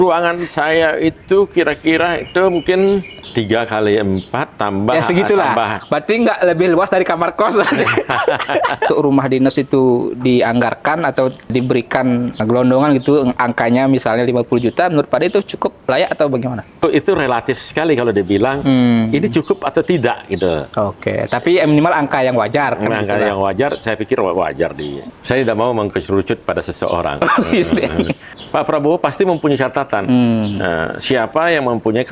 Ruangan saya itu kira-kira itu mungkin 3 kali 4 tambah. Ya segitulah. Berarti nggak lebih luas dari kamar kos. Untuk rumah dinas itu dianggarkan atau diberikan gelondongan gitu, angkanya misalnya 50 juta, menurut Pak De itu cukup layak atau bagaimana? Itu relatif sekali kalau dibilang ini cukup atau tidak gitu. Oke, tapi minimal angka yang wajar. Angka yang wajar, saya pikir wajar saya tidak mau mengkerucut pada seseorang. Pak Prabowo pasti mempunyai catatan. Siapa yang mempunyai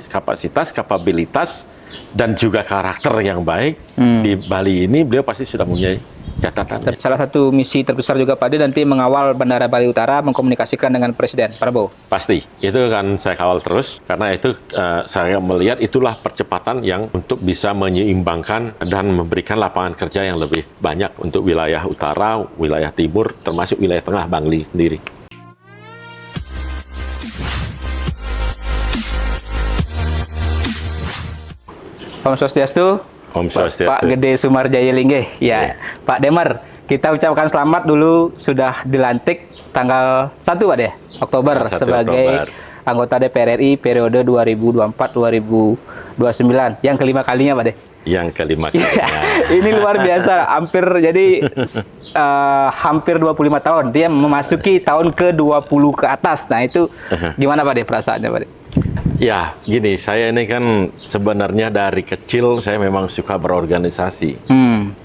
kapasitas, kapabilitas, dan juga karakter yang baik di Bali ini, beliau pasti sudah mempunyai catatan. Salah satu misi terbesar juga Pak De nanti mengawal Bandara Bali Utara, mengkomunikasikan dengan Presiden Prabowo. Pasti, itu kan saya kawal terus, karena itu saya melihat itulah percepatan yang untuk bisa menyeimbangkan dan memberikan lapangan kerja yang lebih banyak untuk wilayah utara, wilayah timur, termasuk wilayah tengah Bangli sendiri. Om Swastiastu. Om Swastiastu. Pak Gede Sumarjaya Linggih. Ya. Pak Demar, kita ucapkan selamat dulu sudah dilantik tanggal 1 Pak De, Oktober sebagai anggota DPR RI periode 2024-2029. Yang kelima kalinya Pak De. Yang kelima kalinya. Ini luar biasa, hampir 25 tahun. Dia memasuki tahun ke-20 ke atas. Nah, itu gimana Pak De perasaannya Pak De? Ya, gini, saya ini kan sebenarnya dari kecil saya memang suka berorganisasi,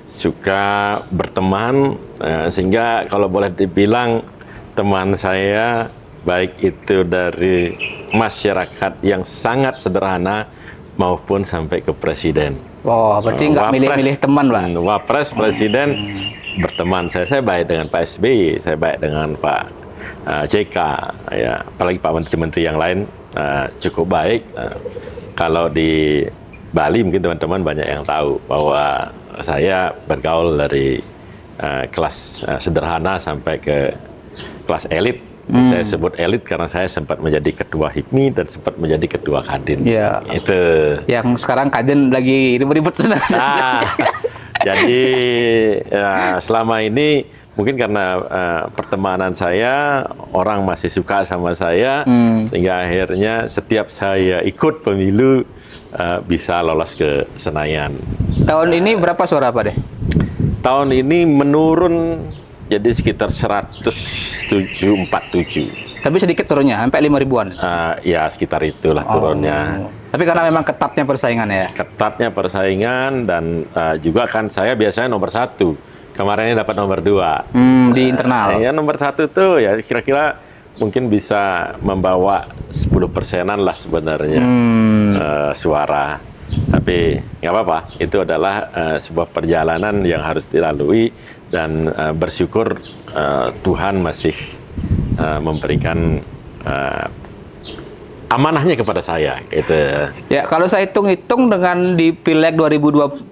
suka berteman, sehingga kalau boleh dibilang teman saya, baik itu dari masyarakat yang sangat sederhana maupun sampai ke presiden. Oh, berarti nggak milih-milih teman, Pak? Wapres, presiden, berteman. Saya baik dengan Pak SBY, saya baik dengan Pak JK, ya, apalagi Pak Menteri-Menteri yang lain. Cukup baik. Kalau di Bali mungkin teman-teman banyak yang tahu bahwa saya bergaul dari kelas sederhana sampai ke kelas elit. Saya sebut elit karena saya sempat menjadi ketua HIPMI dan sempat menjadi ketua Kadin. Ya. Itu. Yang sekarang Kadin lagi ribut-ribut sebenarnya. Jadi selama ini mungkin karena pertemanan saya, orang masih suka sama saya, sehingga akhirnya setiap saya ikut pemilu bisa lolos ke Senayan. Tahun ini berapa suara Pak De? Tahun ini menurun jadi sekitar 147. Tapi sedikit turunnya, sampai 5 ribuan? Ya sekitar itulah turunnya. Tapi karena memang ketatnya persaingan ya? Ketatnya persaingan dan juga kan saya biasanya nomor 1. Kemarin ini dapat nomor 2 di internal. Ya nomor 1 tuh ya kira-kira mungkin bisa membawa 10%-an lah sebenarnya suara. Tapi nggak apa-apa, itu adalah sebuah perjalanan yang harus dilalui dan bersyukur Tuhan masih memberikan amanahnya kepada saya gitu. Ya, kalau saya hitung-hitung dengan di Pileg 2024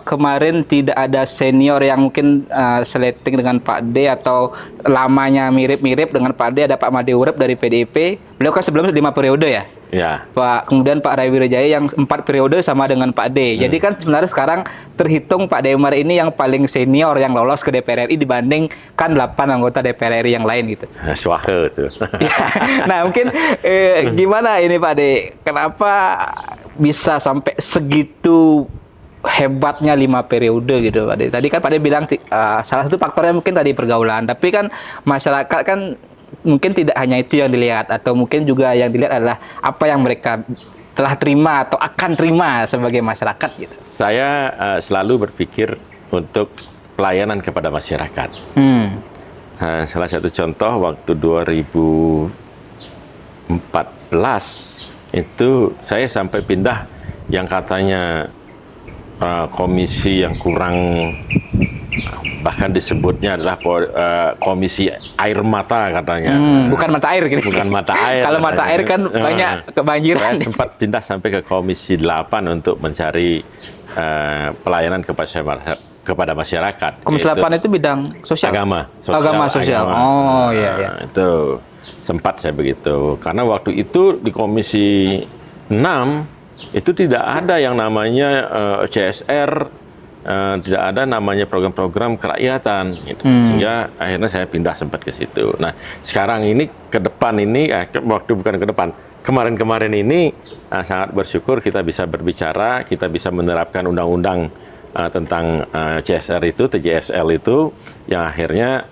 kemarin tidak ada senior yang mungkin seleting dengan Pak D atau lamanya mirip-mirip dengan Pak D. Ada Pak Made Urep dari PDIP. Beliau kan sebelumnya 5 periode ya. Ya. Kemudian Pak Ray Wirajaya yang 4 periode sama dengan Pak D. Jadi kan sebenarnya sekarang terhitung Pak Demar ini yang paling senior yang lolos ke DPR RI dibanding kan 8 anggota DPR RI yang lain gitu. Suahe tuh. Nah mungkin gimana ini Pak De? Kenapa bisa sampai segitu hebatnya 5 periode gitu Pak De? Tadi kan Pak De bilang salah satu faktornya mungkin tadi pergaulan. Tapi kan masyarakat kan mungkin tidak hanya itu yang dilihat, atau mungkin juga yang dilihat adalah apa yang mereka telah terima atau akan terima sebagai masyarakat gitu. Saya selalu berpikir untuk pelayanan kepada masyarakat. Salah satu contoh waktu 2014 itu saya sampai pindah yang katanya komisi yang kurang, bahkan disebutnya adalah komisi air mata katanya. Bukan mata air gitu. Bukan mata air. Kalau mata air kan banyak kebanjiran. Saya sempat pindah sampai ke komisi 8 untuk mencari pelayanan kepada masyarakat. Komisi 8 itu bidang sosial? Agama sosial. Agama. Oh iya. Itu sempat saya begitu. Karena waktu itu di komisi 6 itu tidak ada yang namanya CSR, tidak ada namanya program-program kerakyatan, gitu. Sehingga akhirnya saya pindah sempat ke situ. Nah, sekarang ini ke depan ini, waktu bukan ke depan, kemarin-kemarin ini sangat bersyukur kita bisa berbicara, kita bisa menerapkan undang-undang tentang CSR itu, TJSL itu, yang akhirnya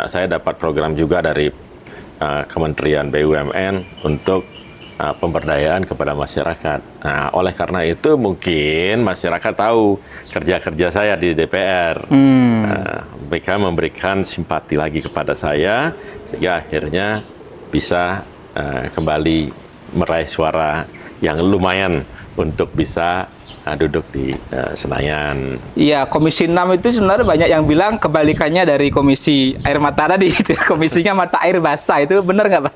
saya dapat program juga dari Kementerian BUMN untuk pemberdayaan kepada masyarakat. Nah, oleh karena itu mungkin masyarakat tahu kerja-kerja saya di DPR. Mereka memberikan simpati lagi kepada saya, sehingga akhirnya bisa kembali meraih suara yang lumayan untuk bisa duduk di Senayan. Iya, Komisi 6 itu sebenarnya banyak yang bilang kebalikannya dari Komisi Air Mata tadi. Komisinya mata air basah, itu benar nggak Pak?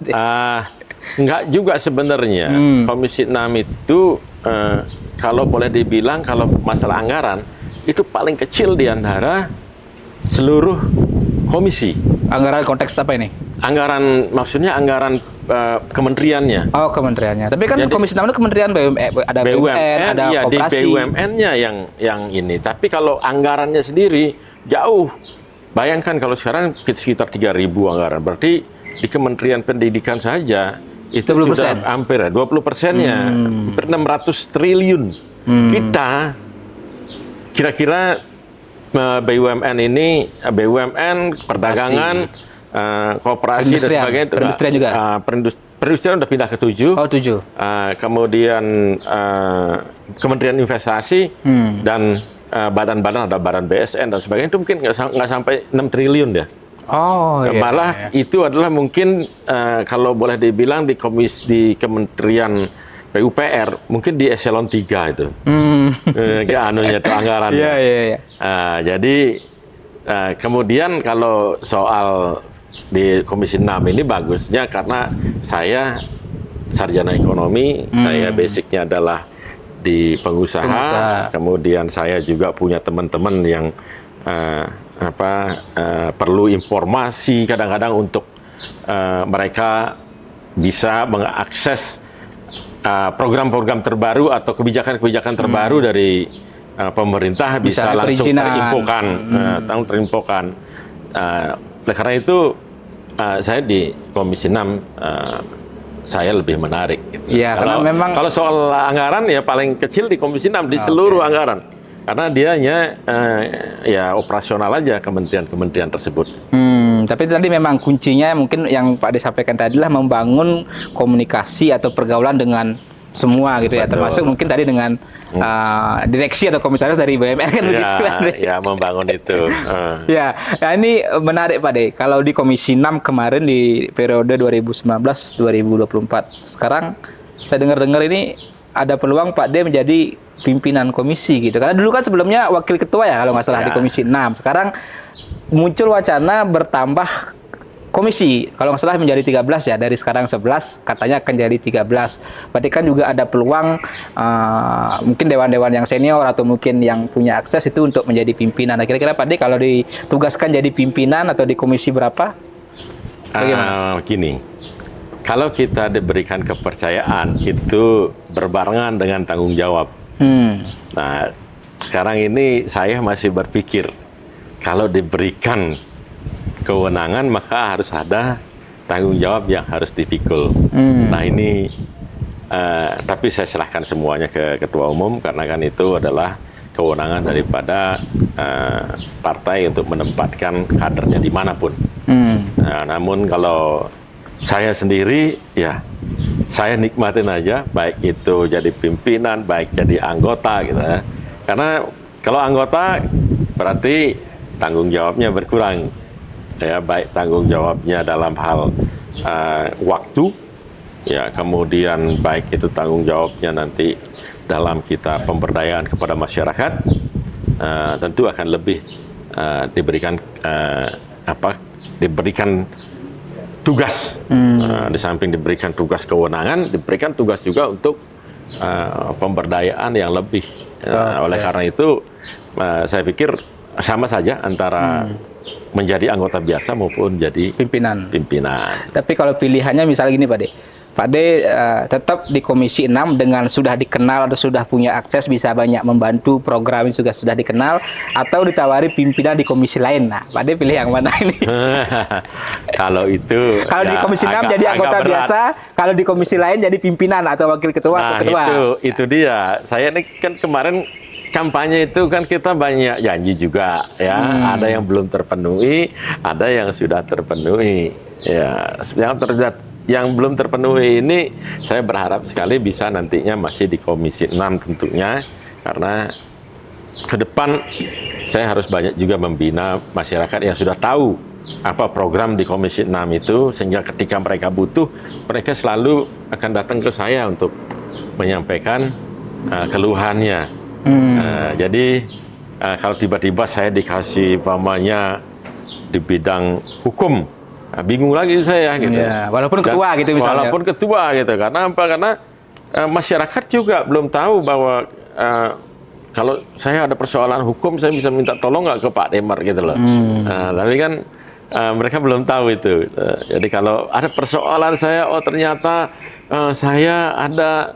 Enggak juga sebenarnya. Komisi 6 itu kalau boleh dibilang kalau masalah anggaran itu paling kecil di antara seluruh komisi. Anggaran konteks apa ini? Anggaran maksudnya anggaran kementeriannya. Oh, kementeriannya. Tapi kan Jadi, Komisi 6 itu kementerian ada BUMN, ada ya, koperasi. di BUMN-nya yang ini. Tapi kalau anggarannya sendiri jauh. Bayangkan kalau sekarang sekitar 3.000 anggaran. Berarti di Kementerian Pendidikan saja itu 20%. sudah hampir 20%-nya, hampir 600 triliun. Kita kira-kira BUMN ini, BUMN, perdagangan, koperasi dan sebagainya, perindustrian juga. Perindustrian udah pindah ke 7. Oh, 7. Kemudian Kementerian Investasi dan badan-badan, ada badan BSN dan sebagainya, itu mungkin nggak sampai 6 triliun ya. Oh, iya. Malah itu adalah mungkin kalau boleh dibilang di Kementerian PUPR mungkin di eselon 3 itu. Anunya itu anggarannya. Iya. Jadi kemudian kalau soal di Komisi 6 ini bagusnya karena saya sarjana ekonomi, saya basicnya adalah di pengusaha. Kemudian saya juga punya teman-teman yang perlu informasi kadang-kadang untuk mereka bisa mengakses program-program terbaru atau kebijakan-kebijakan terbaru dari pemerintah bisa langsung terinfokan. Oleh karena itu saya di Komisi 6 saya lebih menarik. Gitu. Ya, karena memang kalau soal anggaran ya paling kecil di Komisi 6 di seluruh anggaran. Karena dianya ya operasional aja kementerian-kementerian tersebut. Tapi tadi memang kuncinya mungkin yang Pak Ade sampaikan tadi lah membangun komunikasi atau pergaulan dengan semua gitu ya. Termasuk mungkin tadi dengan direksi atau komisaris dari BUMN kan begitu. Ya, membangun itu. Ya, ini menarik Pak Ade. Kalau di Komisi 6 kemarin di periode 2019-2024, sekarang saya dengar-dengar ini ada peluang Pak D menjadi pimpinan komisi gitu. Karena dulu kan sebelumnya wakil ketua ya kalau nggak salah di Komisi 6. Sekarang muncul wacana bertambah komisi. Kalau nggak salah menjadi 13 ya. Dari sekarang 11 katanya akan jadi 13. Berarti kan juga ada peluang mungkin dewan-dewan yang senior atau mungkin yang punya akses itu untuk menjadi pimpinan. Nah, kira-kira Pak D kalau ditugaskan jadi pimpinan atau di komisi berapa? Bagaimana? Gini. Kalau kita diberikan kepercayaan itu berbarengan dengan tanggung jawab. Nah, sekarang ini saya masih berpikir kalau diberikan kewenangan maka harus ada tanggung jawab yang harus dipikul. Nah ini, tapi saya serahkan semuanya ke Ketua Umum karena kan itu adalah kewenangan daripada partai untuk menempatkan kadernya dimanapun. Namun kalau saya sendiri, ya saya nikmatin aja, baik itu jadi pimpinan, baik jadi anggota gitu ya. Karena kalau anggota berarti tanggung jawabnya berkurang, ya baik tanggung jawabnya dalam hal waktu, ya kemudian baik itu tanggung jawabnya nanti dalam kita pemberdayaan kepada masyarakat, tentu akan lebih diberikan diberikan tugas, di samping diberikan tugas kewenangan, diberikan tugas juga untuk pemberdayaan yang lebih. Oleh karena itu, saya pikir sama saja antara menjadi anggota biasa maupun jadi pimpinan. Tapi kalau pilihannya misalnya gini Pak De, Pak De tetap di Komisi 6 dengan sudah dikenal atau sudah punya akses bisa banyak membantu program yang juga sudah dikenal, atau ditawari pimpinan di komisi lain. Nah, Pak De pilih yang mana ini? Kalau itu Kalau di Komisi 6 jadi anggota berat. biasa, kalau di komisi lain jadi pimpinan atau wakil ketua atau Nah, ketua. itu dia. Saya ini kan kemarin kampanye itu kan kita banyak janji juga ya. Ada yang belum terpenuhi, ada yang sudah terpenuhi. Ya, yang belum terpenuhi ini saya berharap sekali bisa nantinya masih di Komisi 6 tentunya, karena ke depan saya harus banyak juga membina masyarakat yang sudah tahu apa program di Komisi 6 itu, sehingga ketika mereka butuh, mereka selalu akan datang ke saya untuk menyampaikan keluhannya. Jadi kalau tiba-tiba saya dikasih pamannya di bidang hukum, bingung lagi saya gitu. Ya, walaupun ketua gitu misalnya. Walaupun ketua gitu. Karena apa? Karena masyarakat juga belum tahu bahwa kalau saya ada persoalan hukum, saya bisa minta tolong nggak ke Pak Demar gitu loh. Tapi kan mereka belum tahu itu. Jadi kalau ada persoalan saya, oh ternyata saya ada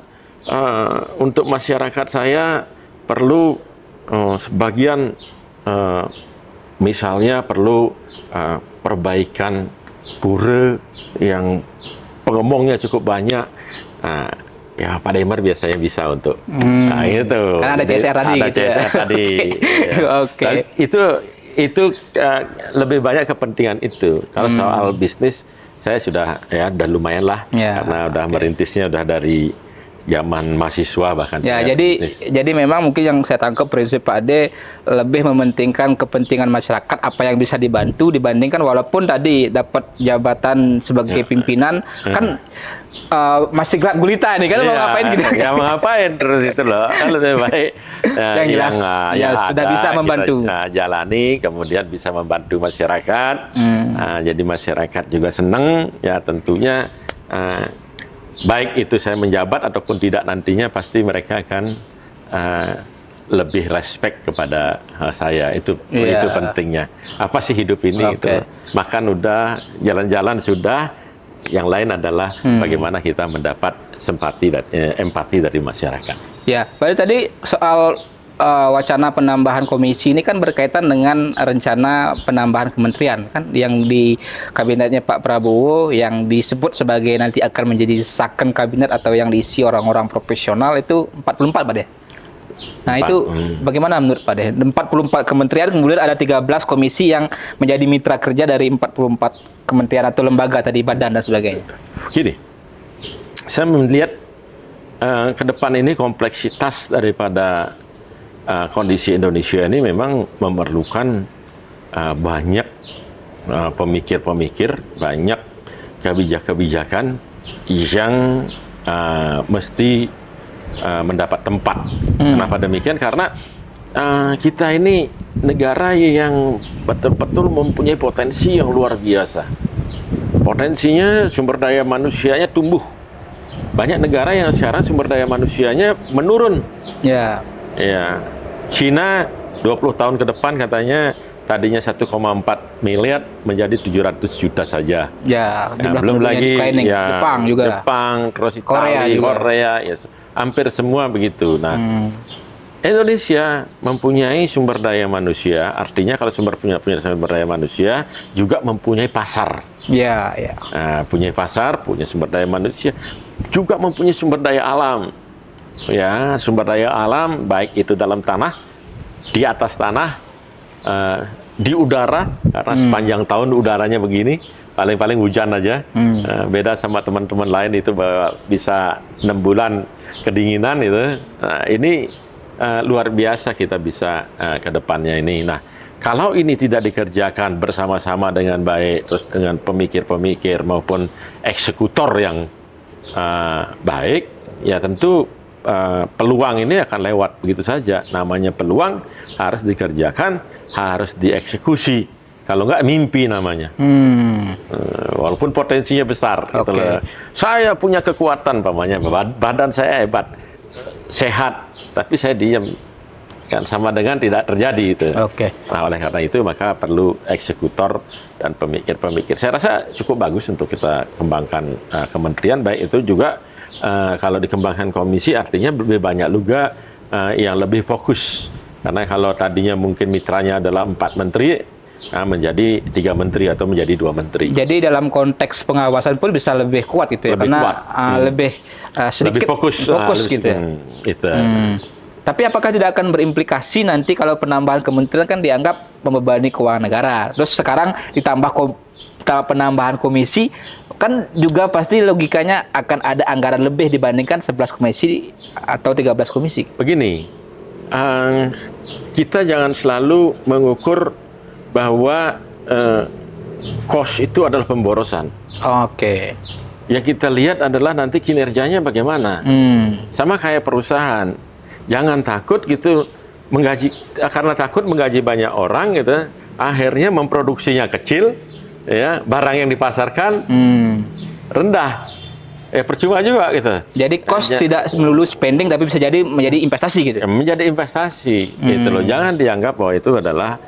untuk masyarakat saya perlu sebagian misalnya perlu perbaikan pura yang pengemongnya cukup banyak. Ya Pak Demar biasanya bisa untuk itu. Kan ada CSR tadi. Ada gitu CSR ya. tadi. Ya. Oke. Dan itu lebih banyak kepentingan itu. Kalau soal bisnis saya sudah lumayan lah, Ya, karena udah merintisnya udah dari zaman mahasiswa bahkan. Ya, saya bisnis. jadi memang mungkin yang saya tangkap prinsip Pak Ade lebih mementingkan kepentingan masyarakat, apa yang bisa dibantu dibandingkan walaupun tadi dapat jabatan sebagai pimpinan kan masih gelap gulita nih kan mau ngapain gitu. Ya mau ngapain terus itu loh. Kan lebih baik Yang jelas, ya sudah bisa membantu. Kita jalani, kemudian bisa membantu masyarakat. Jadi masyarakat juga senang ya tentunya. Baik itu saya menjabat ataupun tidak, nantinya pasti mereka akan lebih respect kepada saya. Itu pentingnya. Apa sih hidup ini? Gitu. Makan udah, jalan-jalan sudah. Yang lain adalah bagaimana kita mendapat simpati dan empati dari masyarakat. Ya, berarti tadi soal wacana penambahan komisi ini kan berkaitan dengan rencana penambahan kementerian kan yang di kabinetnya Pak Prabowo, yang disebut sebagai nanti akan menjadi second kabinet atau yang diisi orang-orang profesional itu 44 Pak De. Nah itu bagaimana menurut Pak De? 44 kementerian, kemudian ada 13 komisi yang menjadi mitra kerja dari 44 kementerian atau lembaga tadi, badan dan sebagainya. Gini, saya melihat ke depan ini kompleksitas daripada kondisi Indonesia ini memang memerlukan banyak pemikir-pemikir, banyak kebijakan-kebijakan yang mesti mendapat tempat. Kenapa demikian? Karena kita ini negara yang betul-betul mempunyai potensi yang luar biasa. Potensinya, sumber daya manusianya tumbuh. Banyak negara yang sekarang sumber daya manusianya menurun. Ya. Ya, Cina 20 tahun ke depan katanya tadinya 1,4 miliar menjadi 700 juta saja. Ya, Belum lagi ya, Jepang juga. Jepang, terus Korea, ya, hampir semua begitu. Nah, Indonesia mempunyai sumber daya manusia, artinya kalau punya sumber daya manusia juga mempunyai pasar. Ya, ya. Punya pasar, punya sumber daya manusia, juga mempunyai sumber daya alam. Ya, sumber daya alam baik itu dalam tanah, di atas tanah, di udara, karena sepanjang tahun udaranya begini, paling-paling hujan aja. Beda sama teman-teman lain itu bisa 6 bulan kedinginan itu. Nah, ini luar biasa kita bisa ke depannya ini. Nah, kalau ini tidak dikerjakan bersama-sama dengan baik, terus dengan pemikir-pemikir maupun eksekutor yang baik, ya tentu peluang ini akan lewat begitu saja. Namanya peluang harus dikerjakan, harus dieksekusi. Kalau enggak mimpi namanya. Walaupun potensinya besar. Gitu loh. Saya punya kekuatan, pamannya badan saya hebat, sehat, tapi saya diam. kan sama dengan tidak terjadi itu. Oke. Nah, oleh karena itu maka perlu eksekutor dan pemikir-pemikir. Saya rasa cukup bagus untuk kita kembangkan kementerian, baik itu juga kalau dikembangkan komisi artinya lebih banyak juga yang lebih fokus. Karena kalau tadinya mungkin mitranya adalah 4 menteri, menjadi 3 menteri atau menjadi 2 menteri. Jadi dalam konteks pengawasan pun bisa lebih kuat itu ya, Lebih karena kuat. lebih sedikit lebih fokus gitu ya. Itu. Tapi apakah tidak akan berimplikasi nanti kalau penambahan kementerian kan dianggap membebani keuangan negara. Terus sekarang ditambah penambahan komisi, kan juga pasti logikanya akan ada anggaran lebih dibandingkan 11 komisi atau 13 komisi. Begini, kita jangan selalu mengukur bahwa cost itu adalah pemborosan. Oke. Yang kita lihat adalah nanti kinerjanya bagaimana. Sama kayak perusahaan. Jangan takut gitu karena takut menggaji banyak orang gitu, akhirnya memproduksinya kecil, ya, barang yang dipasarkan rendah. Percuma juga gitu. Jadi cost tidak melulu spending tapi bisa jadi menjadi investasi gitu. Menjadi investasi gitu loh. Jangan dianggap bahwa itu adalah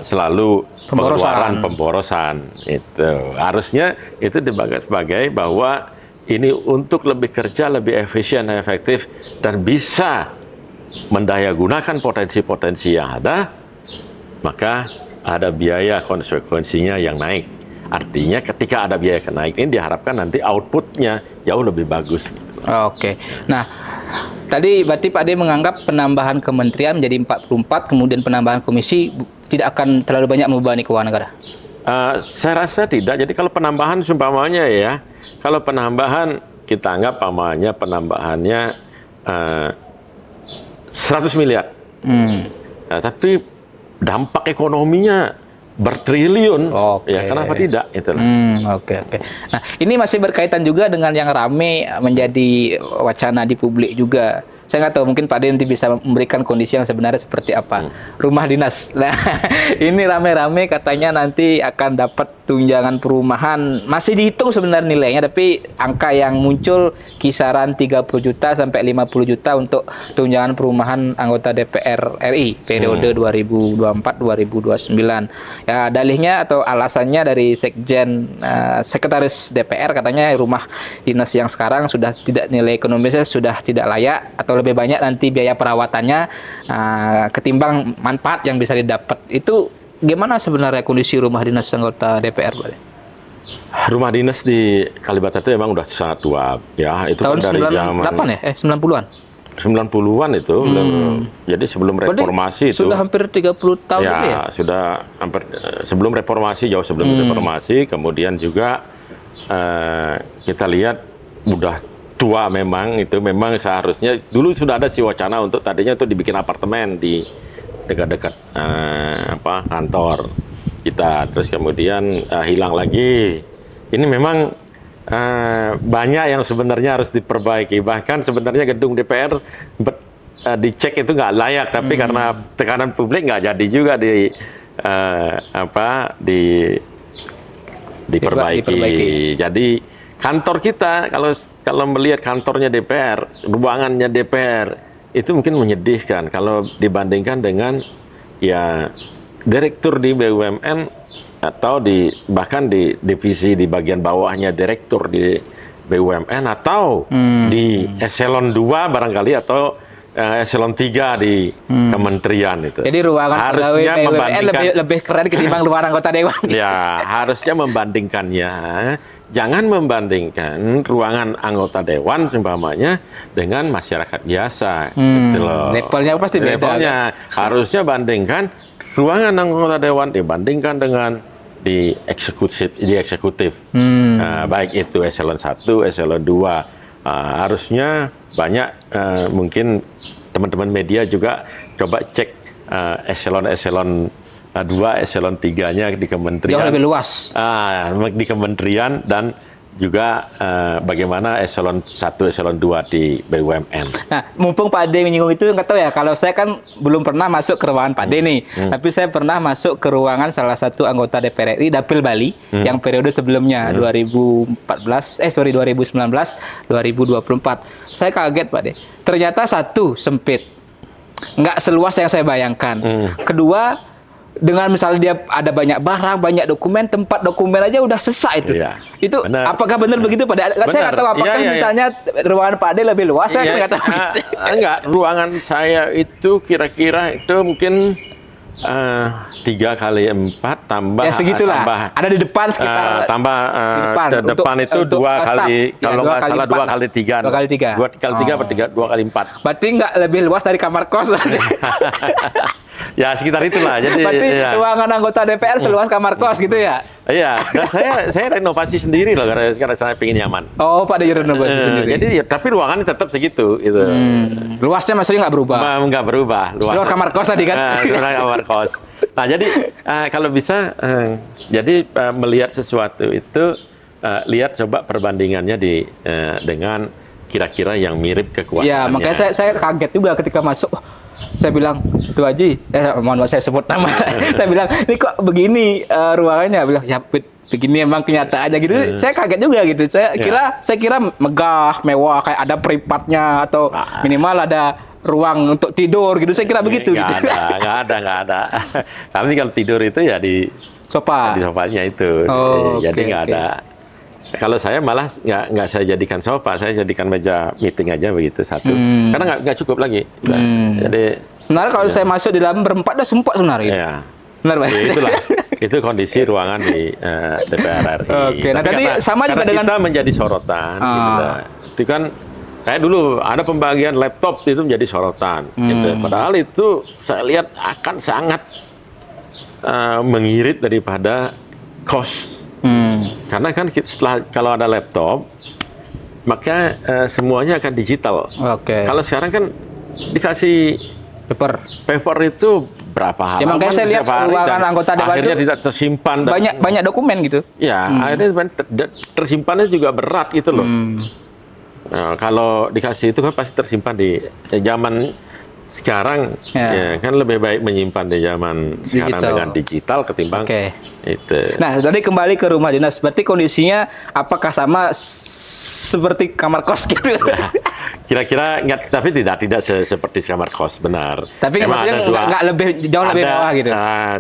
selalu pemborosan. Itu harusnya itu dibagai sebagai bahwa ini untuk lebih kerja lebih efisien dan efektif dan bisa mendayagunakan potensi-potensi yang ada, maka ada biaya konsekuensinya yang naik. Artinya ketika ada biaya naik ini diharapkan nanti outputnya jauh lebih bagus. Oke. Nah, tadi berarti Pak De menganggap penambahan kementerian menjadi 44, kemudian penambahan komisi tidak akan terlalu banyak membebani keuangan negara. Saya rasa tidak. Jadi kalau penambahan sumpamanya ya, kalau penambahan kita anggap pamannya penambahannya 100 miliar. Tapi dampak ekonominya bertriliun. Ya kenapa tidak? Itulah. Oke. Nah, ini masih berkaitan juga dengan yang rame menjadi wacana di publik juga. Saya nggak tahu, mungkin Pak De nanti bisa memberikan kondisi yang sebenarnya seperti apa. Rumah dinas. Nah, ini rame-rame katanya nanti akan dapat tunjangan perumahan. Masih dihitung sebenarnya nilainya, tapi angka yang muncul kisaran 30 juta sampai 50 juta untuk tunjangan perumahan anggota DPR RI periode 2024-2029. Ya, dalihnya atau alasannya dari Sekjen Sekretaris DPR katanya rumah dinas yang sekarang sudah tidak, nilai ekonomisnya sudah tidak layak atau lebih banyak nanti biaya perawatannya ketimbang manfaat yang bisa didapat. Itu gimana sebenarnya kondisi rumah dinas anggota DPR, Pak? Rumah dinas di Kalibata itu memang udah sangat tua ya. Itu tahun kan dari zaman 98 ya? 90-an? 90-an itu. Jadi sebelum reformasi itu. Sudah hampir 30 tahun ya, ya? Sudah hampir sebelum reformasi, jauh sebelum reformasi. Kemudian juga kita lihat udah tua memang, itu memang seharusnya dulu sudah ada si wacana untuk tadinya itu dibikin apartemen di dekat-dekat kantor kita, terus kemudian hilang lagi. Ini memang banyak yang sebenarnya harus diperbaiki, bahkan sebenarnya gedung DPR dicek itu nggak layak, tapi karena tekanan publik nggak jadi juga diperbaiki. Jadi kantor kita, kalau melihat kantornya DPR, ruangannya DPR, itu mungkin menyedihkan kalau dibandingkan dengan ya direktur di BUMN atau bahkan di divisi di bagian bawahnya direktur di BUMN atau di eselon 2 barangkali atau eselon 3 di kementerian itu. Jadi ruangan harusnya BUMN lebih keren ketimbang ruangan anggota dewan. Ya, harusnya membandingkannya. Jangan membandingkan ruangan anggota dewan seumpamanya dengan masyarakat biasa. Gitu loh. Levelnya pasti beda. Levelnya harusnya bandingkan ruangan anggota dewan dibandingkan dengan di eksekutif. Baik itu eselon 1, eselon 2. Harusnya banyak mungkin teman-teman media juga coba cek eselon 2, eselon 3-nya di kementerian. Jauh lebih luas. Di kementerian dan juga bagaimana eselon 1, eselon 2 di BUMN. Nah, mumpung Pak De menyinggung itu, nggak tahu ya, kalau saya kan belum pernah masuk ke ruangan Pak De nih, tapi saya pernah masuk ke ruangan salah satu anggota DPR RI, Dapil Bali, yang periode sebelumnya, 2019, 2024. Saya kaget Pak De, ternyata satu, sempit. nggak seluas yang saya bayangkan. Kedua, dengan misalnya dia ada banyak barang, banyak dokumen, tempat dokumen aja udah sesak itu. Iya. Itu Benar. apakah benar begitu Pak Ade? Saya nggak tahu apakah Iya, iya. misalnya ruangan Pak Ade lebih luas, saya nggak tahu. Enggak, ruangan saya itu kira-kira itu mungkin 3x4 tambah Ya segitulah. tambah, Ada di depan sekitar tambah di depan. ke depan itu Untuk 2 staff. kali, Ya, kalau nggak salah 2 2 kali 3. 2 kali 3. 2 kali 3 atau 2 kali 4. Berarti nggak lebih luas dari kamar kos. Ya sekitar itulah. Jadi Berarti ya. ruangan anggota DPR seluas kamar kos gitu ya? Iya, dan saya renovasi sendiri loh karena saya pengen nyaman. Oh, Pak Ade renovasi sendiri. Jadi ya, tapi ruangannya tetap segitu gitu. Luasnya maksudnya nggak berubah. Nggak berubah. Seluas kamar kos tadi kan? Seluas kamar kos. Nah jadi kalau bisa, jadi melihat sesuatu itu lihat coba perbandingannya dengan kira-kira yang mirip kekuasaannya. Ya, makanya saya kaget juga ketika masuk. Saya bilang, Tuh Haji, mohon maaf saya sebut nama. Saya bilang, ini kok begini ruangannya? Bilang, ya begini emang kenyataannya gitu. Saya kaget juga gitu. Saya kira megah, mewah, kayak ada peripatnya atau minimal ada ruang untuk tidur gitu. Saya kira begitu. Nggak ada. Kami kalau tidur itu ya di sofa. Di sofanya itu. Jadi nggak ada. Kalau saya malah nggak saya jadikan sofa, saya jadikan meja meeting aja begitu satu. Karena nggak cukup lagi. Jadi sebenarnya kalau saya masuk di dalam berempat udah sempat sebenarnya. ya. Benar, Pak? Ya, itulah. Itu kondisi ruangan di DPR RI. Oke, nah tadi sama juga karena dengan kita menjadi sorotan. Gitu, itu kan kayak dulu ada pembagian laptop itu menjadi sorotan. Gitu. Padahal itu saya lihat akan sangat mengirit daripada cost. Karena kan setelah kalau ada laptop, maka semuanya akan digital. Kalau sekarang kan dikasih paper itu berapa halaman? Ya makanya saya lihat ruangan anggota dewan akhirnya tidak tersimpan. Banyak dokumen gitu. Ya, akhirnya tersimpannya juga berat gitu loh. Nah, kalau dikasih itu kan pasti tersimpan di zaman sekarang ya kan lebih baik menyimpan di zaman sekarang dengan digital ketimbang itu. Nah, tadi kembali ke rumah dinas. Berarti kondisinya apakah sama seperti kamar kos gitu? Ya, kira-kira nggak, tapi tidak seperti kamar kos, benar. Tapi maksudnya nggak jauh lebih bawah gitu.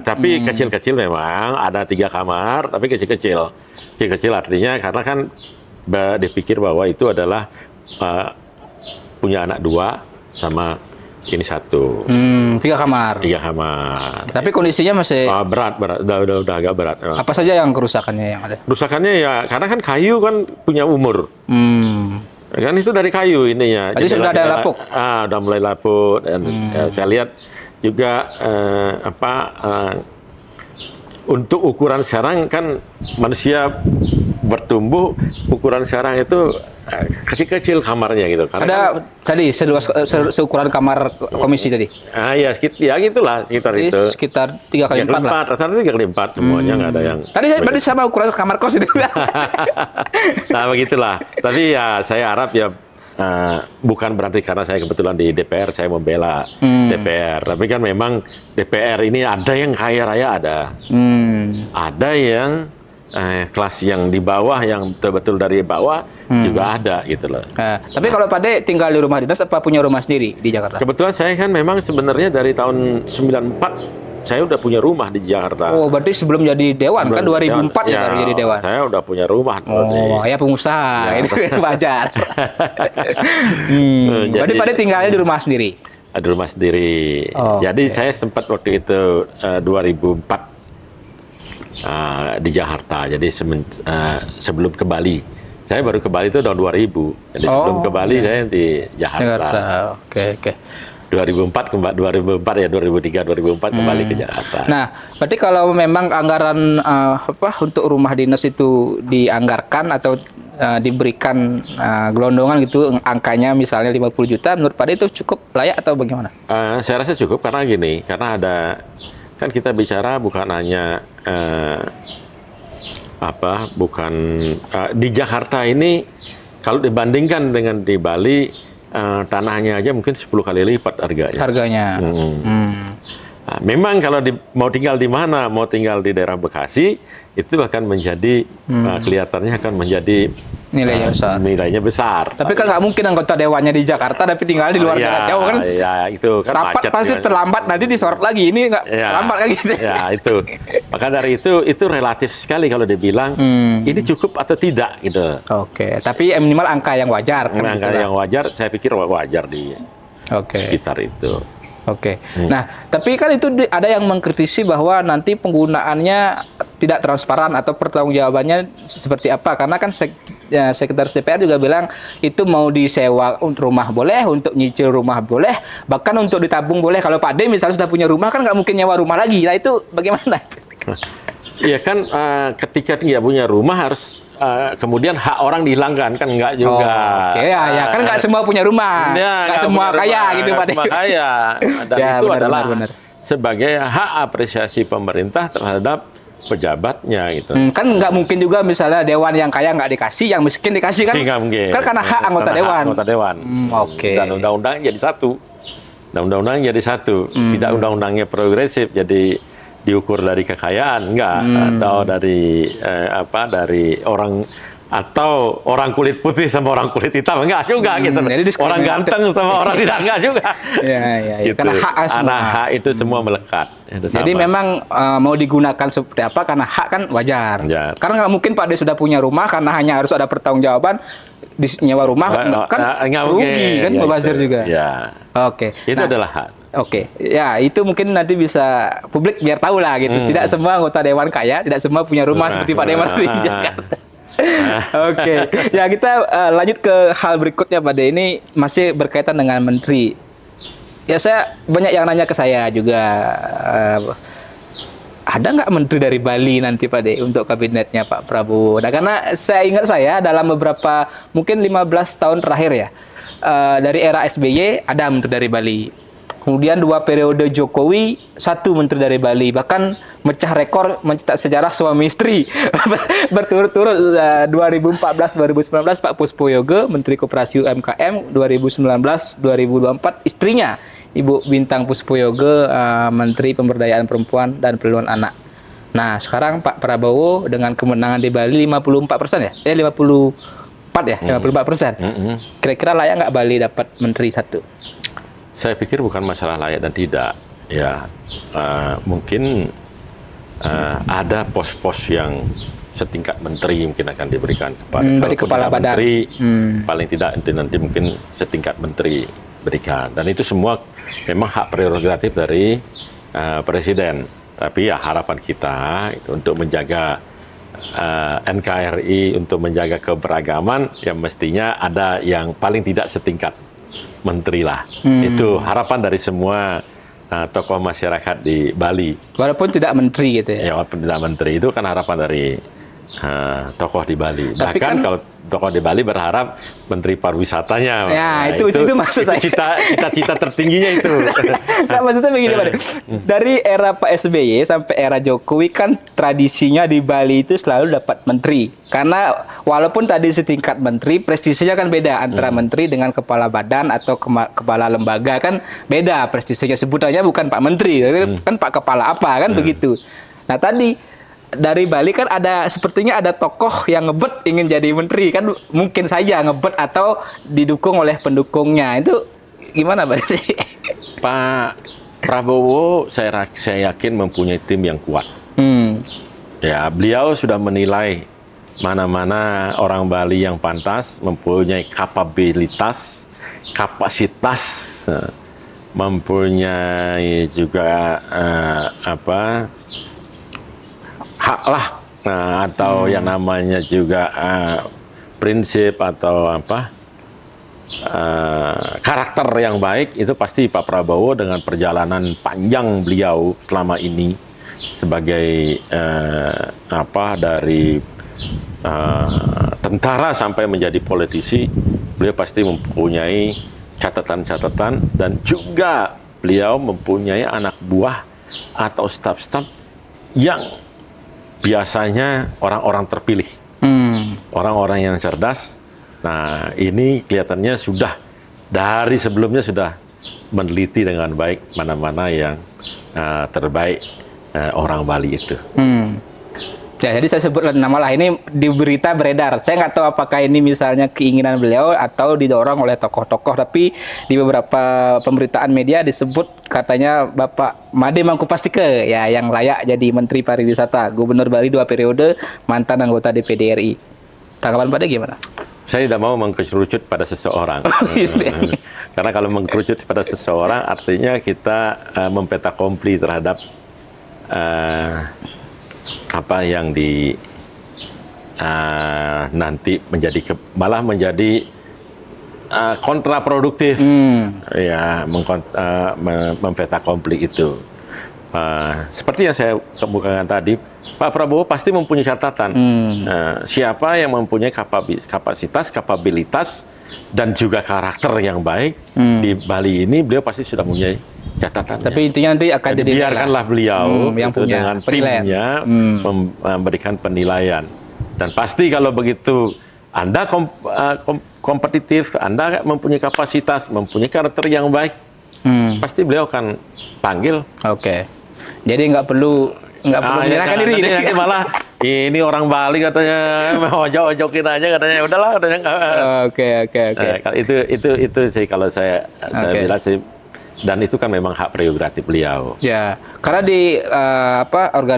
Tapi kecil-kecil memang ada 3 kamar, tapi kecil-kecil. Kecil-kecil artinya karena kan dipikir bahwa itu adalah punya anak 2 sama ini 1. 3 kamar. 3 kamar. Tapi kondisinya masih berat. Udah agak berat. Apa saja yang kerusakannya yang ada? Kerusakannya ya karena kan kayu kan punya umur. Kan itu dari kayu ininya. Jadi sudah ada lapuk. Udah mulai lapuk dan saya lihat juga untuk ukuran sekarang kan manusia bertumbuh, ukuran sekarang itu kecil-kecil kamarnya gitu. Karena ada tadi seukuran kamar komisi tadi. Ya gitulah sekitar jadi itu. Sekitar 3x4 lah. Rata-rata 3x4 semuanya nggak ada yang. Tadi berarti sama ukuran kamar kos itu. Nah begitulah. Tapi ya saya harap ya bukan berarti karena saya kebetulan di DPR saya membela DPR. Tapi kan memang DPR ini ada yang kaya raya ada. Ada yang kelas yang di bawah, yang betul-betul dari bawah juga ada gitu loh. Tapi kalau Pak De tinggal di rumah dinas apa punya rumah sendiri di Jakarta? Kebetulan saya kan memang sebenarnya dari tahun 94 saya udah punya rumah di Jakarta. Oh, berarti sebelum jadi dewan kan 2004 ya baru jadi dewan. Saya udah punya rumah. Ya pengusaha, itu wajar. Berarti Pak De tinggalnya di rumah sendiri? Di rumah sendiri. Jadi saya sempat waktu itu 2004 di Jakarta. Jadi sebelum ke Bali. Saya baru ke Bali itu tahun 2000. Jadi sebelum ke Bali saya di Jakarta. Oke. 2004 ya 2003 2004 kembali ke Jakarta. Nah, berarti kalau memang anggaran untuk rumah dinas itu dianggarkan atau diberikan gelondongan gitu angkanya misalnya 50 juta menurut Pak De itu cukup layak atau bagaimana? Saya rasa cukup karena gini, karena ada kan kita bicara bukan hanya di Jakarta ini kalau dibandingkan dengan di Bali tanahnya aja mungkin 10 kali lipat harganya. Nah, memang kalau mau tinggal di mana, mau tinggal di daerah Bekasi, itu akan menjadi kelihatannya akan menjadi Nilainya besar. Nilainya besar. Tapi kan nggak mungkin anggota dewannya di Jakarta tapi tinggal di luar Jakarta jauh kan? Ya itu kan rapat macet pasti kan. terlambat, nanti disorot lagi. Ini nggak terlambat kan gitu. Ya itu. Maka dari itu relatif sekali kalau dibilang ini cukup atau tidak gitu. Oke, tapi minimal angka yang wajar. Kan Angka yang wajar, saya pikir wajar di sekitar itu. Oke. Nah, tapi kan itu ada yang mengkritisi bahwa nanti penggunaannya tidak transparan atau pertanggungjawabannya seperti apa? Karena kan Sekretaris DPR juga bilang itu mau disewa rumah boleh, untuk nyicil rumah boleh, bahkan untuk ditabung boleh. Kalau Pak D misalnya sudah punya rumah kan nggak mungkin nyewa rumah lagi. Nah itu bagaimana? Iya kan, ketika tidak punya rumah harus kemudian hak orang dihilangkan kan enggak juga. Oke, ya kan nggak semua punya rumah, nggak semua kaya gitu Pak D. Semua kaya. Dan Ya, itu benar, adalah benar. sebagai hak apresiasi pemerintah terhadap pejabatnya gitu. Kan nggak mungkin juga misalnya dewan yang kaya nggak dikasih, yang miskin dikasih kan? Nggak mungkin. Kan karena hak anggota Karena dewan. hak anggota dewan. Oke. Dan undang-undang jadi satu. Dan undang-undang jadi satu. Tidak undang-undangnya progresif jadi diukur dari kekayaan enggak atau dari dari orang atau orang kulit putih sama orang kulit hitam enggak juga gitu. Jadi Orang ganteng sama orang tidak enggak juga. Ya. Gitu. Karena hak semua. Karena hak itu semua melekat. Itu Jadi sama. memang mau digunakan seperti apa karena hak kan wajar. Wajar. Karena nggak mungkin Pak D sudah punya rumah karena hanya harus ada pertanggungjawaban di nyewa rumah kan nggak rugi mungkin. kan Ya, mubazir itu. juga. Ya. Oke. Itu adalah hak. Oke, ya itu mungkin nanti bisa publik biar tahu lah gitu. Tidak semua anggota dewan kaya, tidak semua punya rumah seperti Pak Dewan di Jakarta. Oke, ya kita lanjut ke hal berikutnya Pak De. Ini masih berkaitan dengan menteri. Ya saya banyak yang nanya ke saya juga. Ada nggak menteri dari Bali nanti Pak De untuk kabinetnya Pak Prabowo? Nah karena saya dalam beberapa mungkin 15 tahun terakhir ya dari era SBY ada menteri dari Bali. Kemudian 2 periode Jokowi, 1 menteri dari Bali. Bahkan mecah rekor mencetak sejarah suami istri. Berturut-turut 2014-2019 Pak Puspo Yoga, Menteri Koperasi UMKM, 2019-2024 istrinya Ibu Bintang Puspo Yoga, Menteri Pemberdayaan Perempuan dan Perlindungan Anak. Nah, sekarang Pak Prabowo dengan kemenangan di Bali 54% ya? 54 ya? 54%. Kira-kira layak nggak Bali dapat menteri 1? Saya pikir bukan masalah layak dan tidak, ya mungkin ada pos-pos yang setingkat menteri mungkin akan diberikan kepada kepala badan. Menteri, paling tidak nanti mungkin setingkat menteri berikan, dan itu semua memang hak prerogatif dari presiden. Tapi ya harapan kita untuk menjaga NKRI, untuk menjaga keberagaman, ya mestinya ada yang paling tidak setingkat menteri lah. Itu harapan dari semua tokoh masyarakat di Bali. Walaupun tidak menteri gitu ya? Ya, walaupun tidak menteri, itu kan harapan dari tokoh di Bali. Tapi Bahkan kan, kalau tokoh di Bali berharap menteri pariwisatanya. Ya, itu maksud saya. Cita-cita tertingginya itu. Nah, maksud saya begini Pak De. Dari era Pak SBY sampai era Jokowi kan tradisinya di Bali itu selalu dapat menteri. Karena walaupun tadi setingkat menteri, prestisinya kan beda antara menteri dengan kepala badan atau kepala lembaga kan beda prestisinya. Sebutannya bukan Pak Menteri, kan Pak Kepala apa kan begitu. Nah tadi dari Bali kan sepertinya ada tokoh yang ngebet ingin jadi menteri kan, mungkin saja ngebet atau didukung oleh pendukungnya. Itu gimana Pak? Pak Prabowo saya yakin mempunyai tim yang kuat. Ya, beliau sudah menilai mana-mana orang Bali yang pantas, mempunyai kapabilitas, kapasitas, mempunyai juga hak lah, atau yang namanya juga prinsip atau karakter yang baik. Itu pasti Pak Prabowo dengan perjalanan panjang beliau selama ini sebagai dari tentara sampai menjadi politisi, beliau pasti mempunyai catatan-catatan, dan juga beliau mempunyai anak buah atau staf-staf yang biasanya orang-orang terpilih, orang-orang yang cerdas. Nah, ini kelihatannya sudah dari sebelumnya sudah meneliti dengan baik mana-mana yang terbaik orang Bali itu. Ya, jadi saya sebut nama lah, ini di berita beredar. Saya nggak tahu apakah ini misalnya keinginan beliau atau didorong oleh tokoh-tokoh, tapi di beberapa pemberitaan media disebut katanya Bapak Made Mangkupastike ya yang layak jadi Menteri Pariwisata, Gubernur Bali 2 periode, mantan anggota DPD RI. Tanggapan Pak De gimana? Saya tidak mau mengkerucut pada seseorang. Karena kalau mengkerucut pada seseorang artinya kita mempetakompli terhadap apa yang nanti malah menjadi kontraproduktif, ya mempetakompli itu. Seperti yang saya kemukakan tadi, Pak Prabowo pasti mempunyai catatan. Siapa yang mempunyai kapabilitas dan juga karakter yang baik di Bali ini, beliau pasti sudah mempunyai catatan. Tapi intinya nanti akan jadi biarkanlah beliau yang punya dengan penilaian. timnya memberikan penilaian. Dan pasti kalau begitu Anda kompetitif, Anda mempunyai kapasitas, mempunyai karakter yang baik, pasti beliau akan panggil. Oke. Jadi nggak perlu menyerahkan diri. Nanti malah ini orang Bali katanya mau ojok-ojokin aja katanya, udahlah katanya. Oke. Itu sih kalau saya bilang sih. Dan itu kan memang hak prerogatif beliau. Ya, karena di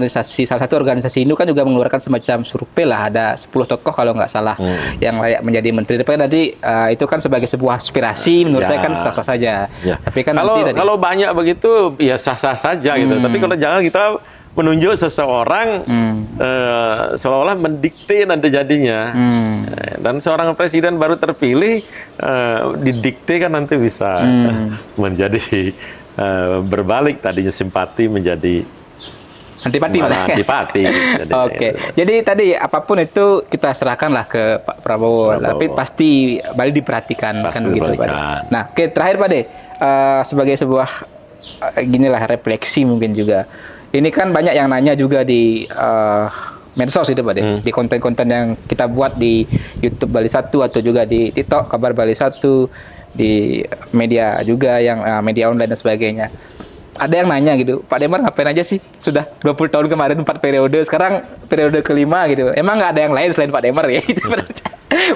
salah satu organisasi Indo kan juga mengeluarkan semacam survei lah, ada 10 tokoh kalau nggak salah yang layak menjadi menteri. Tapi nanti itu kan sebagai sebuah aspirasi, menurut saya kan sah-sah saja. Ya. Tapi kan kalau banyak begitu ya sah-sah saja gitu. Tapi kalau jangan kita menunjuk seseorang seolah-olah mendikte nanti jadinya. Dan seorang presiden baru terpilih didikte kan nanti bisa menjadi berbalik, tadinya simpati menjadi antipati malah. Antipati. Oke. Jadi tadi apapun itu kita serahkanlah ke Pak Prabowo. Tapi pasti Bali diperhatikan kan begitu, Pak De. Nah, terakhir Pak De, sebagai sebuah ginilah refleksi mungkin juga. Ini kan banyak yang nanya juga di medsos itu Pak De, di konten-konten yang kita buat di YouTube Bali 1 atau juga di TikTok Kabar Bali 1, di media juga yang media online dan sebagainya. Ada yang nanya gitu, Pak Demar ngapain aja sih? Sudah 20 tahun kemarin 4 periode, sekarang periode kelima gitu. Emang nggak ada yang lain selain Pak Demar ya? Itu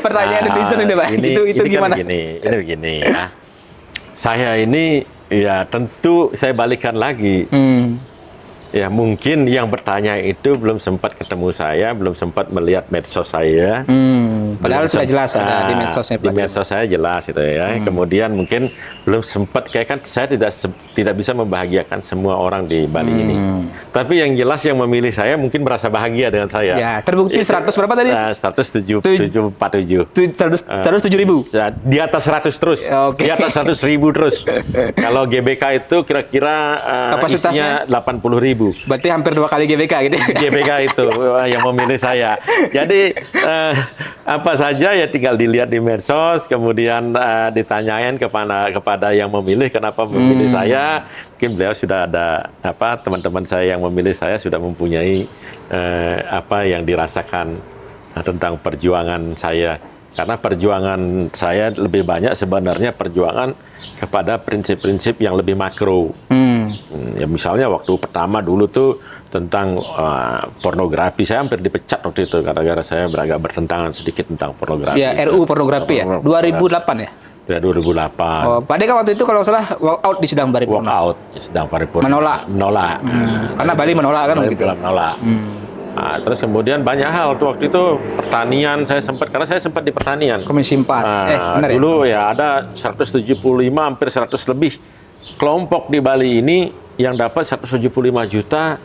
pertanyaan netizen ini Pak. Itu gimana? Kan begini ya. Saya ini ya tentu saya balikan lagi. Ya mungkin yang bertanya itu belum sempat ketemu saya, belum sempat melihat medsos saya. Padahal sudah jelas ada di medsosnya. Di medsos saya jelas itu ya. Kemudian mungkin belum sempat, kayak kan saya tidak bisa membahagiakan semua orang di Bali ini. Tapi yang jelas yang memilih saya mungkin merasa bahagia dengan saya. Ya, terbukti 100 berapa tadi? 147. 107.000. Di atas 100 terus. Di atas 100.000 terus. Kalau GBK itu kira-kira kapasitasnya isinya 80.000. Berarti hampir 2 kali GBK gitu. GBK itu yang memilih saya. Jadi apa saja ya tinggal dilihat di medsos, kemudian ditanyain kepada yang memilih kenapa memilih saya. Mungkin beliau sudah ada teman-teman saya yang memilih saya sudah mempunyai apa yang dirasakan tentang perjuangan saya. Karena perjuangan saya lebih banyak sebenarnya perjuangan kepada prinsip-prinsip yang lebih makro. Ya misalnya waktu pertama dulu tuh tentang pornografi, saya hampir dipecat waktu itu gara-gara saya beragak bertentangan sedikit tentang pornografi. Ya, RUU pornografi ya, 2008 ya? Ya 2008. Oh, Pak De kan waktu itu kalau salah walk out di sidang paripurna. Walk out di sidang paripurna. Menolak. Karena Bali menolak kan Bali begitu. Menolak. Nah, terus kemudian banyak hal waktu itu pertanian karena saya sempat di pertanian. Komisi 4. Benar dulu ya ada 175 hampir 100 lebih kelompok di Bali ini yang dapat 175 juta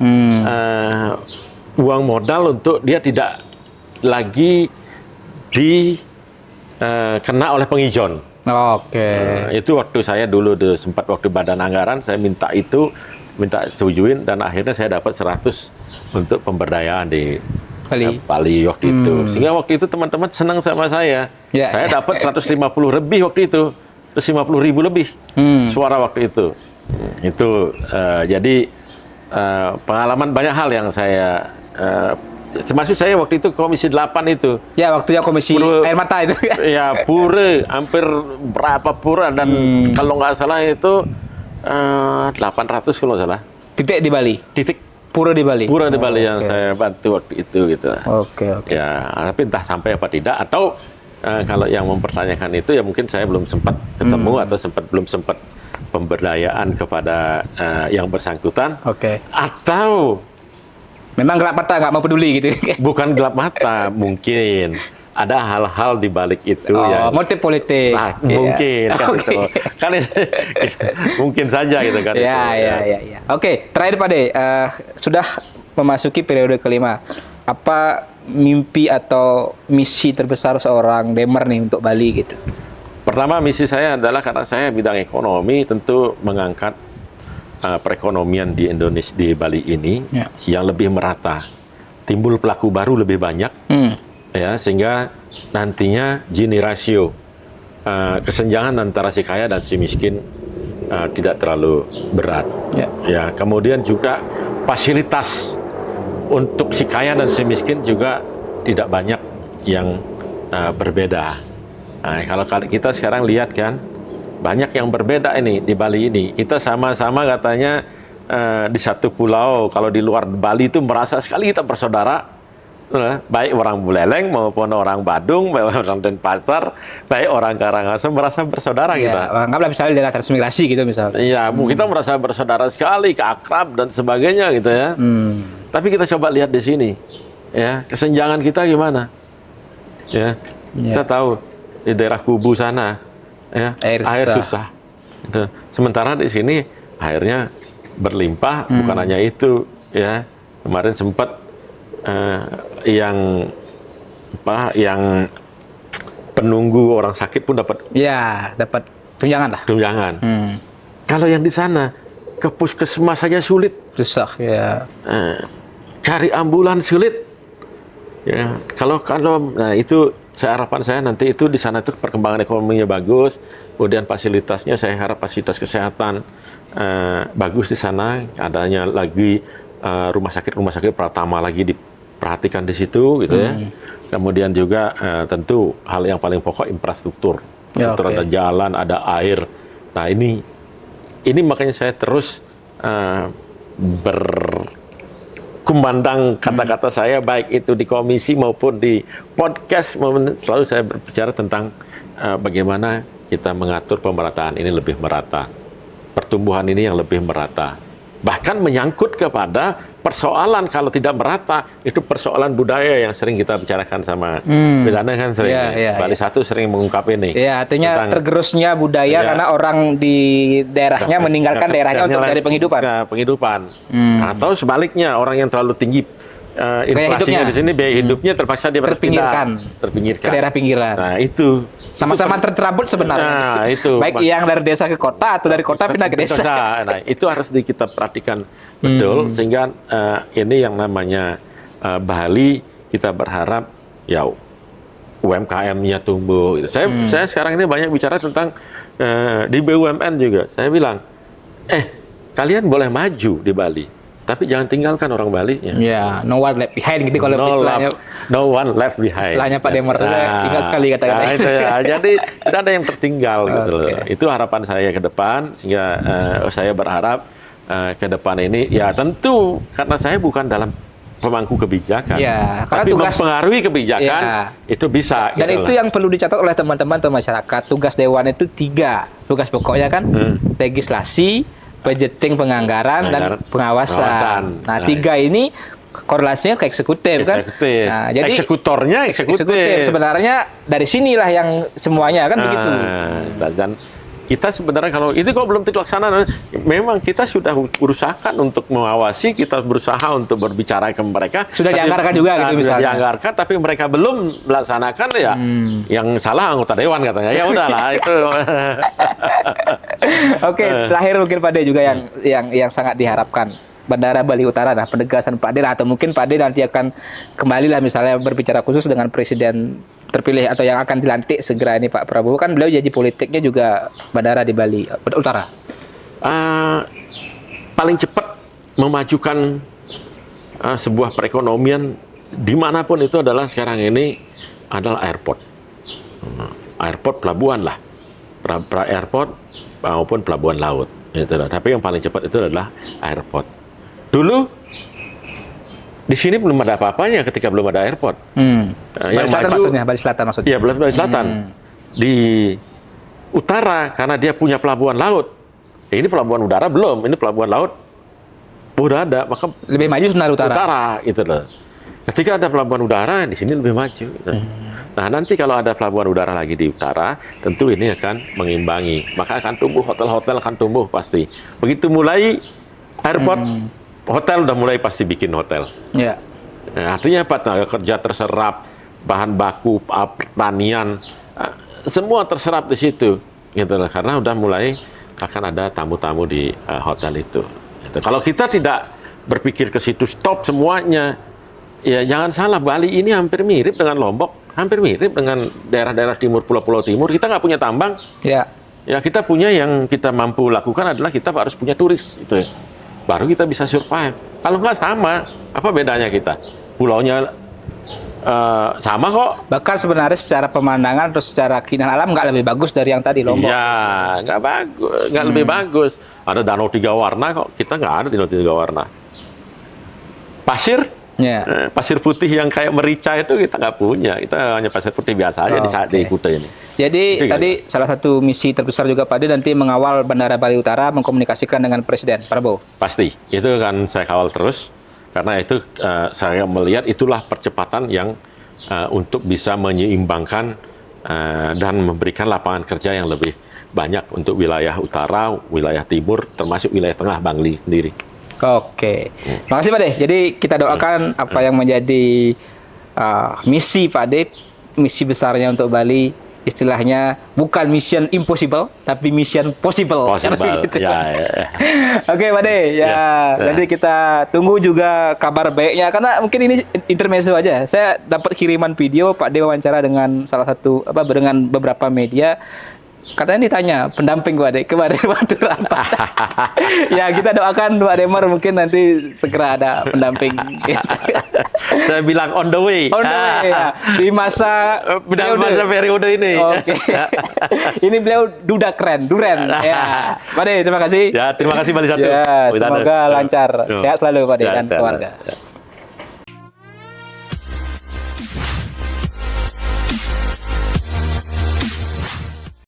uang modal untuk dia tidak lagi kena oleh pengijon. Itu waktu saya dulu sempat waktu Badan Anggaran saya minta setujuin dan akhirnya saya dapat 100 untuk pemberdayaan di Bali waktu itu. Sehingga waktu itu teman-teman senang sama saya. Saya dapat 150 lebih waktu itu. 50.000 lebih suara waktu itu. Jadi pengalaman banyak hal yang saya termasuk saya waktu itu Komisi 8 itu. Ya, waktunya komisi air mata itu. Ya, pura, hampir berapa pura, dan kalau nggak salah itu 800 kalau nggak salah. Titik di Bali. Titik Pura di Bali. pura di Bali yang oke. saya bantu waktu itu gitu. Oke. Ya, tapi entah sampai apa tidak, atau kalau yang mempertanyakan itu ya mungkin saya belum sempat ketemu atau belum sempat pemberdayaan kepada yang bersangkutan, Oke. atau Memang gelap mata, nggak mau peduli gitu. bukan gelap mata, mungkin ada hal-hal di balik itu yang Motif politik. nah, Iya. mungkin kan Oke. itu kan mungkin saja gitu kan. Ya, itu, ya. Oke, terakhir Pak De, sudah memasuki periode kelima. Apa mimpi atau misi terbesar seorang Demer nih untuk Bali gitu? Pertama, misi saya adalah, karena saya bidang ekonomi, tentu mengangkat perekonomian di Indonesia, di Bali ini Ya. yang lebih merata, timbul pelaku baru lebih banyak, ya, sehingga nantinya Gini rasio kesenjangan antara si kaya dan si miskin tidak terlalu berat. Ya, kemudian juga fasilitas untuk si kaya dan si miskin juga tidak banyak yang berbeda. Nah, kalau kita sekarang lihat kan, banyak yang berbeda ini di Bali ini. Kita sama-sama katanya di satu pulau. Kalau di luar Bali itu merasa sekali kita bersaudara. Baik orang Buleleng maupun orang Badung, baik orang Denpasar, baik orang Karangasem, merasa bersaudara kita. Anggaplah misalnya daerah transmigrasi gitu misalnya. Iya, kita merasa bersaudara sekali, akrab dan sebagainya gitu ya. Tapi kita coba lihat di sini, ya, kesenjangan kita gimana? Ya, kita tahu di daerah Kubu sana, ya, air susah. Sementara di sini airnya berlimpah, bukan hanya itu, ya. Kemarin sempat yang penunggu orang sakit pun dapat. Ya, dapat tunjangan lah. Tunjangan. Kalau yang di sana ke puskesmas saja sulit. Susah, ya. Cari ambulan sulit. Ya, kalau nah itu harapan saya nanti itu di sana itu perkembangan ekonominya bagus, kemudian fasilitasnya saya harap fasilitas kesehatan bagus di sana, adanya lagi rumah sakit Pratama lagi diperhatikan di situ gitu ya. Kemudian juga tentu hal yang paling pokok infrastruktur. Ada jalan, ada air. Nah, ini makanya saya terus berkumandang kata-kata saya, baik itu di komisi maupun di podcast, selalu saya berbicara tentang bagaimana kita mengatur pemerataan ini lebih merata, pertumbuhan ini yang lebih merata. Bahkan menyangkut kepada persoalan kalau tidak merata, itu persoalan budaya yang sering kita bicarakan sama Pidana kan sering. Bali Satu sering mengungkap ini. Ya, artinya tergerusnya budaya karena orang di daerahnya meninggalkan daerahnya untuk cari penghidupan. Atau sebaliknya, orang yang terlalu tinggi inflasinya di sini, biaya hidupnya terpaksa dia terpinggirkan ke daerah pinggiran. Nah, itu sama-sama tercerabut sebenarnya. Nah, itu baik yang dari desa ke kota atau dari kota pindah ke desa. Nah, itu harus kita perhatikan betul, sehingga ini yang namanya Bali, kita berharap ya UMKM-nya tumbuh. Gitu. Saya sekarang ini banyak bicara tentang di BUMN juga. Saya bilang, kalian boleh maju di Bali, tapi jangan tinggalkan orang Bali-nya. Ya, no one left behind gitu kalau istilahnya. No one left behind. Istilahnya Pak Demer, ingat sekali kata-kata. Nah, itu ya. Jadi tidak ada yang tertinggal gitu loh. Itu harapan saya ke depan, sehingga saya berharap ke depan ini, ya tentu karena saya bukan dalam pemangku kebijakan, tapi mempengaruhi kebijakan itu bisa. Dan itu yang perlu dicatat oleh teman-teman atau masyarakat. Tugas Dewan itu 3 tugas pokoknya kan, legislasi, budgeting penganggaran, dan pengawasan. Nah, 3 ini korelasinya ke eksekutif kan. Nah, jadi eksekutornya eksekutif. Sebenarnya dari sinilah yang semuanya kan begitu. Dan kita sebenarnya kalau itu kok belum dilaksanakan, memang kita sudah berusaha untuk mengawasi, kita berusaha untuk berbicara ke mereka. Sudah dianggarkan juga gitu misalnya. Dianggarkan, tapi mereka belum melaksanakan, ya yang salah anggota dewan katanya. Ya udahlah itu. Oke, terakhir mungkin Pak De juga yang sangat diharapkan Bandara Bali Utara, nah penegasan Pak De, atau mungkin Pak De nanti akan kembali lah misalnya berbicara khusus dengan Presiden terpilih atau yang akan dilantik segera ini Pak Prabowo, kan beliau janji politiknya juga bandara di Bali Utara. Paling cepat memajukan sebuah perekonomian dimanapun itu adalah sekarang ini adalah airport. Airport pelabuhan lah. Airport maupun pelabuhan laut. Itu lah. Tapi yang paling cepat itu adalah airport. Dulu di sini belum ada apa-apanya ketika belum ada airport. Bali Selatan maksudnya, Bali Selatan maksudnya. Iya, Bali Selatan. Di utara karena dia punya pelabuhan laut. Ini pelabuhan udara belum, ini pelabuhan laut udah ada, maka Lebih maju sebenarnya utara. Utara gitu loh. Ketika ada pelabuhan udara di sini lebih maju. Gitu. Nah, nanti kalau ada pelabuhan udara lagi di utara, tentu ini akan mengimbangi. Maka akan tumbuh hotel-hotel akan tumbuh pasti. Begitu mulai airport, hotel udah mulai pasti bikin hotel. Ya. Nah, artinya apa? Tenaga kerja terserap, bahan baku, pertanian, semua terserap di situ. Gitu loh. Karena udah mulai akan ada tamu-tamu di hotel itu. Gitu. Kalau kita tidak berpikir ke situ, stop semuanya, ya jangan salah, Bali ini hampir mirip dengan Lombok, hampir mirip dengan daerah-daerah timur, pulau-pulau timur. Kita nggak punya tambang. Ya. Ya kita punya yang kita mampu lakukan adalah kita harus punya turis. Itu. Baru kita bisa survive. Kalau nggak sama, apa bedanya kita? Pulaunya sama kok. Bahkan sebenarnya secara pemandangan atau secara keindahan alam nggak lebih bagus dari yang tadi Lombok. Ya, nggak bagus, nggak lebih bagus. Ada danau 3 warna kok, kita nggak ada danau 3 warna. Pasir, pasir putih yang kayak merica itu kita nggak punya. Kita hanya pasir putih biasa aja di Kuta ini. Jadi tadi salah satu misi terbesar juga Pak De nanti mengawal Bandara Bali Utara mengkomunikasikan dengan Presiden Prabowo. Pasti, itu kan saya kawal terus. Karena itu saya melihat itulah percepatan yang untuk bisa menyeimbangkan dan memberikan lapangan kerja yang lebih banyak untuk wilayah utara, wilayah timur, termasuk wilayah tengah Bangli sendiri. Oke, makasih Pak De. Jadi kita doakan apa yang menjadi misi Pak De, misi besarnya untuk Bali. Istilahnya bukan mission impossible, tapi mission possible. Gitu. Ya. Oke, Pak De. Nanti kita tunggu juga kabar baiknya. Karena mungkin ini intermezzo aja. Saya dapat kiriman video Pak De wawancara dengan salah satu dengan beberapa media. Karena ini tanya pendamping Pak De kemarin waktu rapat. Ya kita doakan Pak Demar mungkin nanti segera ada pendamping. Saya bilang on the way. On the way ya. Di masa periode ini. Oke. Ini beliau duda keren, duren. Ya. Pak De, terima kasih. Ya, terima kasih Bali 1. Ya, semoga lancar. Sehat selalu Pak De dan keluarga.